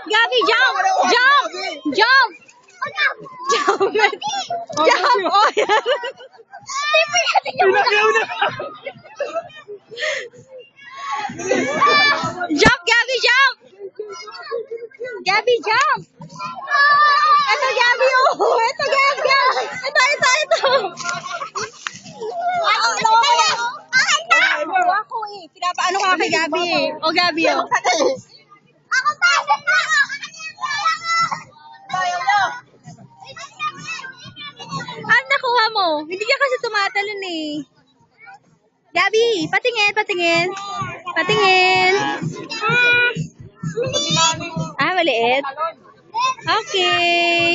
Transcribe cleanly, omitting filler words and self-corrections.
Gabby, jump! Jump! Jump! Jump! Jump! Oh, yan. Jump, Gabby, jump! Gabby, jump! Ito, Gabby, oh! Ito, Gabby! Ito! Nawawala. Ako eh. Pinapaano ka kay Gabby eh. O, Gabby, oh. Ako pa! Ano nakuha mo? Hindi ka kasi tumatalon eh. Gabby, patingin, patingin. Patingin. Ah, maliit? Okay.